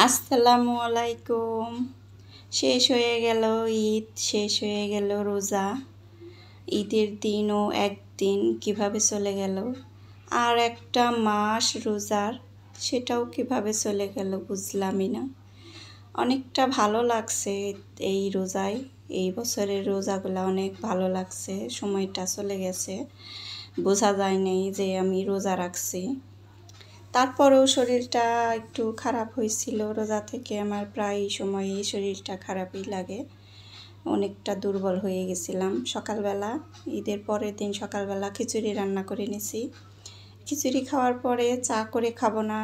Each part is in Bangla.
আসসালামু আলাইকুম। শেষ হয়ে গেল ঈদ, শেষ হয়ে গেল রোজা। ঈদের দিনও একদিন কিভাবে চলে গেল, আর একটা মাস রোজার, সেটাও কিভাবে চলে গেল বুঝলামই না। অনেকটা ভালো লাগছে এই রোজায়, এই বছরের রোজাগুলো অনেক ভালো লাগছে। সময়টা চলে গেছে, বোঝা যায় নাই যে আমি রোজা রাখছি। তারপরেও শরীরটা একটু খারাপ হয়েছিল রোজা থেকে। আমার প্রায় সময়ই শরীরটা খারাপই লাগে, অনেকটা দুর্বল হয়ে গেছিলাম। সকালবেলা, ঈদের পরের দিন সকালবেলা খিচুড়ি রান্না করে নিয়েছি। খিচুড়ি খাওয়ার পরে চা করে খাবো না,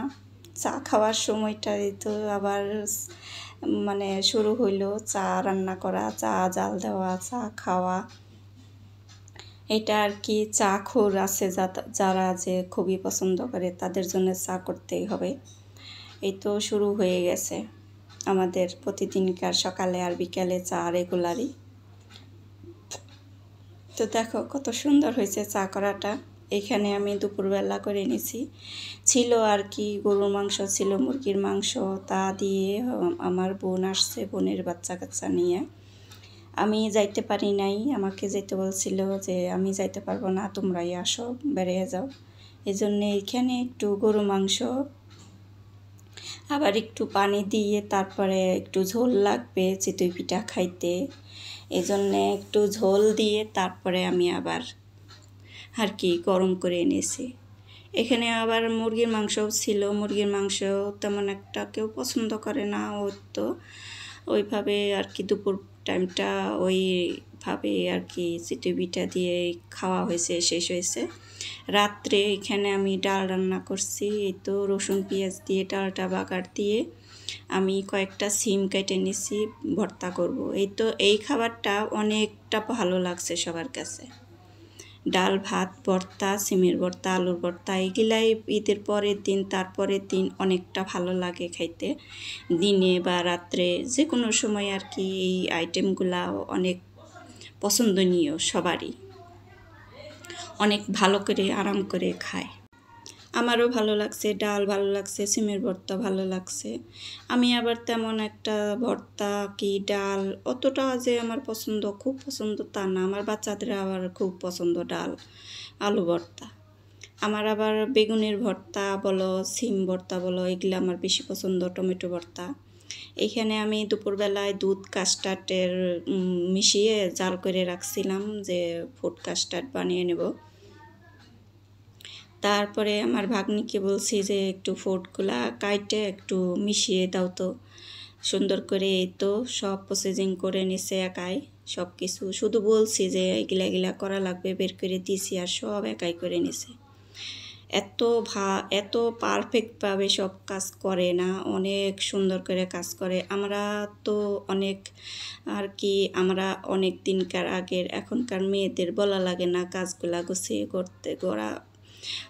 চা খাওয়ার সময়টাই তো আবার শুরু হইলো চা রান্না করা, চা জাল দেওয়া, চা খাওয়া। এটা আর কি, চা খোর আছে যারা যে খুবই পছন্দ করে তাদের জন্য চা করতেই হবে। এই তো শুরু হয়ে গেছে আমাদের প্রতিদিনকার সকালে আর বিকালে চা রেগুলারই। তো দেখো কত সুন্দর হয়েছে চা করাটা। এখানে আমি দুপুরবেলা করে নিয়েছি, ছিল আর কি গরুর মাংস ছিল, মুরগির মাংস, তা দিয়ে আমার বোন আসছে, বোনের বাচ্চা কাচ্চা নিয়ে। আমি যাইতে পারি নাই, আমাকে যেতে বলছিল যে আমি যাইতে পারবো না, তোমরাই আসো, বেরিয়ে যাও। এই জন্যে এখানে একটু গরু মাংস, আবার একটু পানি দিয়ে তারপরে একটু ঝোল লাগবে চিতই পিঠা খাইতে, এই জন্যে একটু ঝোল দিয়ে তারপরে আমি আবার আর কি গরম করে এনেছি। এখানে আবার মুরগির মাংসও ছিল, মুরগির মাংস তেমন একটা কেউ পছন্দ করে না, ও তো ওইভাবে আর কি দুপুর টাইমটা ওইভাবে আর কি চিতই পিঠা দিয়ে খাওয়া হয়েছে, শেষ হয়েছে। রাত্রে এখানে আমি ডাল রান্না করছি, এই তো রসুন পেঁয়াজ দিয়ে ডালটা বাগার দিয়ে আমি কয়েকটা সিম কেটে নিছি, ভর্তা করব। এই তো এই খাবারটা অনেকটা ভালো লাগছে সবার কাছে। ডাল ভাত ভর্তা, সিমের ভর্তা, আলুর ভর্তা, এগুলাই ঈদের পরের দিন তারপরের দিন অনেকটা ভালো লাগে খাইতে। দিনে বা রাত্রে যে কোনো সময় আর কি এই আইটেমগুলা অনেক পছন্দনীয় সবারই, অনেক ভালো করে আরাম করে খায়। আমারও ভালো লাগছে, ডাল ভালো লাগছে, সিমের ভর্তা ভালো লাগছে। আমি আবার তেমন একটা ভর্তা কি ডাল অতটা যে আমার পছন্দ, খুব পছন্দ তা না। আমার বাচ্চাদের আবার খুব পছন্দ ডাল, আলু ভর্তা। আমার আবার বেগুনের ভর্তা বলো, সিম ভর্তা বলো, এগুলো আমার বেশি পছন্দ, টমেটো ভর্তা। এখানে আমি দুপুরবেলায় দুধ কাস্টার্ডের মিশিয়ে জাল করে রাখছিলাম, যে ফুড কাস্টার্ড বানিয়ে নেব। তারপরে আমার ভাগ্নিকে বলছি যে একটু ফুডগুলা কাইটে একটু মিশিয়ে দাও তো সুন্দর করে। এই তো সব প্রসেসিং করে নিছে একাই সব কিছু, শুধু বলছি যে এগুলা করা লাগবে, বের করে দিছি, আর সব একাই করে নিছে। এত পারফেক্টভাবে সব কাজ করে না, অনেক সুন্দর করে কাজ করে। আমরা তো অনেক আর কি, আমরা অনেক দিনকার আগের, এখনকার মেয়েদের বলা লাগে না কাজগুলা গুছিয়ে করতে,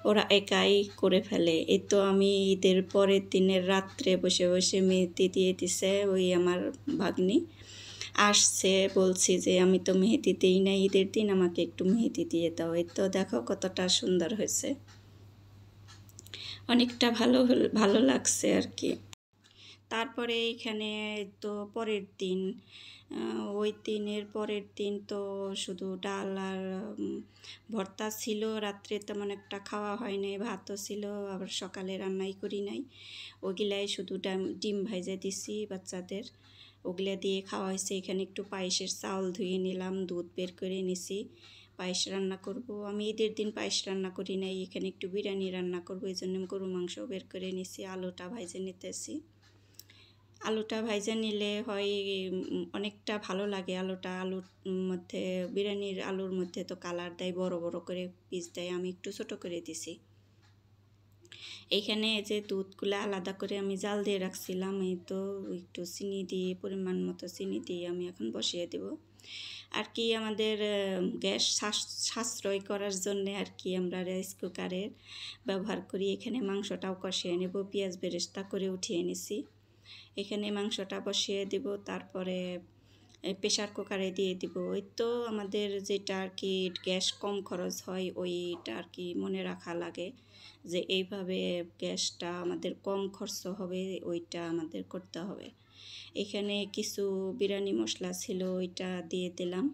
ওরা একাই করে ফেলে। এই তো আমি ঈদের পরের দিনের রাত্রে বসে বসে মেহেদি দিয়ে দিছে ওই আমার ভাগ্নি আসছে, বলছি যে আমি তো মেহেদি দিই না ঈদের দিন, আমাকে একটু মেহেদি দিয়ে দাও। এই তো দেখো কতটা সুন্দর হয়েছে, অনেকটা ভালো লাগছে আর কি। তারপরে এখানে তো পরের দিন, ওই দিনের পরের দিন তো শুধু ডাল আর ভর্তা ছিল, রাত্রে তেমন একটা খাওয়া হয় নাই, ভাতও ছিল, আবার সকালে রান্নাই করি নাই। ওগুলাই শুধু ডিম ভাইজে দিছি বাচ্চাদের, ওগুলা দিয়ে খাওয়া হয়েছে। এখানে একটু পায়েসের চাউল ধুয়ে নিলাম, দুধ বের করে নিছি, পায়েস রান্না করব। আমি ঈদের দিন পায়েস রান্না করি নাই, এখানে একটু বিরিয়ানি রান্না করব, এই জন্য গরু মাংস বের করে নিছি, আলুটা ভাইজে নিতেছি। আলুটা ভাইজে নিলে হয় অনেকটা ভালো লাগে। আলুর মধ্যে, বিরিয়ানির আলুর মধ্যে তো কালার দেয়, বড় বড় করে পিস দেয়, আমি একটু ছোট করে দিছি। এইখানে যে দুধগুলো আলাদা করে আমি জাল দিয়ে রাখছিলাম, এই তো একটু চিনি দিয়ে, পরিমাণ মতো চিনি দিয়ে আমি এখন বসিয়ে দেব। আর কি আমাদের গ্যাস সাশ্রয় করার জন্যে আর কি আমরা রাইস কুকারের ব্যবহার করি। এখানে মাংসটাও কষিয়ে নেব, পেঁয়াজ বেরেস্তা করে উঠিয়ে নিছি। এখানে মাংসটা বসিয়ে দেব, তারপরে প্রেশার কুকারে দিয়ে দিব। ওই তো আমাদের যেটা আর কি গ্যাস কম খরচ হয় ওইটা আর কি মনে রাখা লাগে যে এইভাবে গ্যাসটা আমাদের কম খরচ হবে, ওইটা আমাদের করতে হবে। এখানে কিছু বিরিয়ানি মশলা ছিল, ওইটা দিয়ে দিলাম।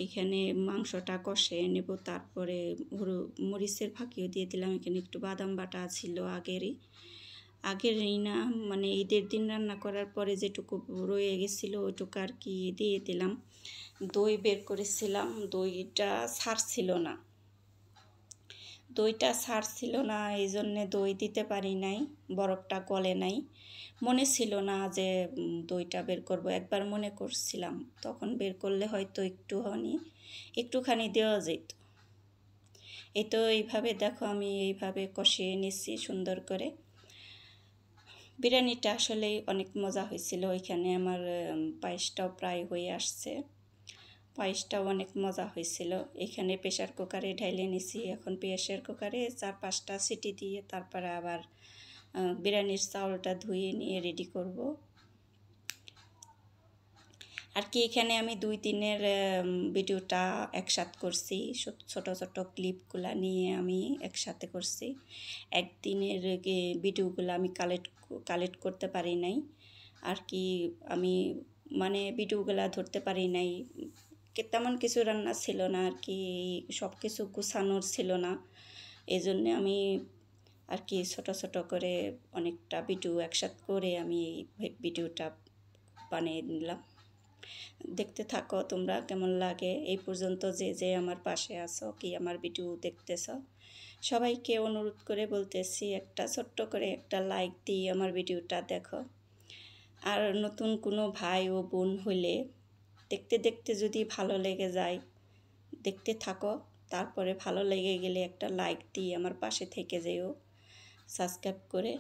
এখানে মাংসটা কষিয়ে নেব, তারপরে মরিচের ফাঁকিও দিয়ে দিলাম। এখানে একটু বাদাম বাটা ছিল আগেরই না, মানে ঈদের দিন রান্না করার পরে যেটুকু রয়ে গেছিলো ওইটুকু আর কি দিয়ে দিলাম। দই বের করেছিলাম, দইটা ছাড়ছিল না, এই জন্যে দই দিতে পারি নাই, বরফটা গলে নাই। মনে ছিল না যে দইটা বের করব, একবার মনে করছিলাম, তখন বের করলে হয়তো একটুখানি দেওয়া যেত। এই তো এইভাবে দেখো আমি এইভাবে কষিয়ে নিচ্ছি সুন্দর করে। বিরিয়ানিটা আসলে অনেক মজা হয়েছিল। এখানে আমার পায়েসটাও প্রায় হয়ে আসছে, পায়েসটাও অনেক মজা হয়েছিল। এখানে প্রেশার কুকারে ঢেলে নিছি। এখন প্রেশার কুকারে 4-5টা সিটি দিয়ে তারপরে আবার বিরিয়ানির চাউলটা ধুয়ে নিয়ে রেডি করব আর কি। এখানে আমি 2-3-এর ভিডিওটা একসাথে করছি, ছোট ছোট ক্লিপগুলা নিয়ে আমি একসাথে করছি। একদিনের ভিডিওগুলো আমি কালেক্ট করতে পারি নাই আর কি, আমি মানে ভিডিওগুলা ধরতে পারি নাই, তেমন কিছু রান্না ছিল না আর কি, সব কিছু গুছানোর ছিল না। এই জন্যে আমি আর কি ছোট ছোট করে অনেকটা ভিডিও একসাথে করে আমি এই ভিডিওটা বানিয়ে নিলাম। দেখতে থাকো তোমরা কেমন লাগে। এই পর্যন্ত যে আমার পাশে আছো, কি আমার ভিডিও দেখতেছ, সবাইকে অনুরোধ করে বলতেছি একটা ছোট্ট করে একটা লাইক দিয়ে আমার ভিডিওটা দেখো। আর নতুন কোনো ভাই ও বোন হলে দেখতে দেখতে যদি ভালো লেগে যায়, দেখতে থাকো, তারপরে ভালো লেগে গেলে একটা লাইক দিয়ে আমার পাশে থেকে যেও, সাবস্ক্রাইব করে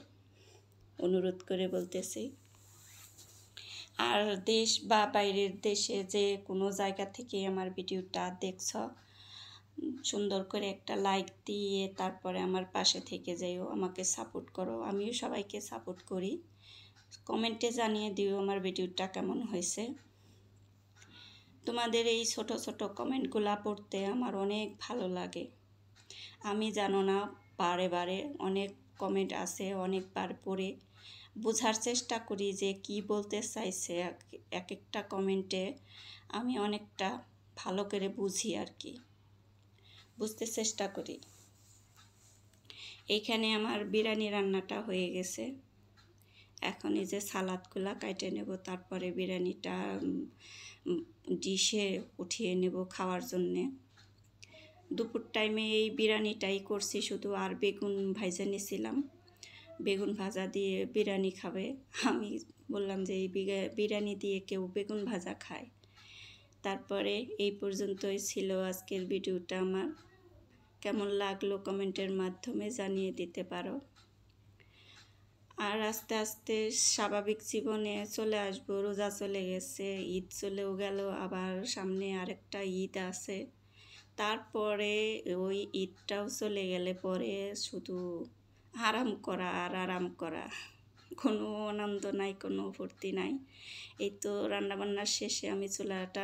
অনুরোধ করে বলতেছি। আর দেশ বা বাইরের দেশে যে কোনো জায়গা থেকে আমার ভিডিওটা দেখছ, সুন্দর করে একটা লাইক দিয়ে তারপরে আমার পাশে থেকে যেও, আমাকে সাপোর্ট করো। আমিও সবাইকে সাপোর্ট করি। কমেন্টে জানিয়ে দিও আমার ভিডিওটা কেমন হয়েছে। তোমাদের এই ছোট ছোট কমেন্টগুলো পড়তে আমার অনেক ভালো লাগে। আমি জানো না, বারে বারে অনেক কমেন্ট আছে, অনেকবার পড়ে বোঝার চেষ্টা করি যে কি বলতে চাইছে। এক একটা কমেন্টে আমি অনেকটা ভালো করে বুঝি আর কি, বুঝতে চেষ্টা করি। এইখানে আমার বিরিয়ানি রান্নাটা হয়ে গেছে। এখন এই যে সালাদগুলা কাটে নেব, তারপরে বিরিয়ানিটা ডিশে উঠিয়ে নেব খাওয়ার জন্যে। দুপুর টাইমে এই বিরিয়ানিটাই করছি শুধু, আর বেগুন ভাজা নিয়েছিলাম, বেগুন ভাজা দিয়ে বিরিয়ানি খাবে। আমি বললাম যে এই বিরিয়ানি দিয়ে কেউ বেগুন ভাজা খায়। তারপরে এই পর্যন্তই ছিল আজকের ভিডিওটা আমার। কেমন লাগলো কমেন্টের মাধ্যমে জানিয়ে দিতে পারো। আর আস্তে আস্তে স্বাভাবিক জীবনে চলে আসবো। রোজা চলে গেছে, ঈদ চলেও গেল, আবার সামনে আরেকটা ঈদ আছে। তারপরে ওই ঈদটাও চলে গেলে পরে শুধু আরাম করা আর আরাম করা, কোনো আনন্দ নাই, কোনো ফুর্তি নাই। এই তো রান্নাবান্নার শেষে আমি চুলাটা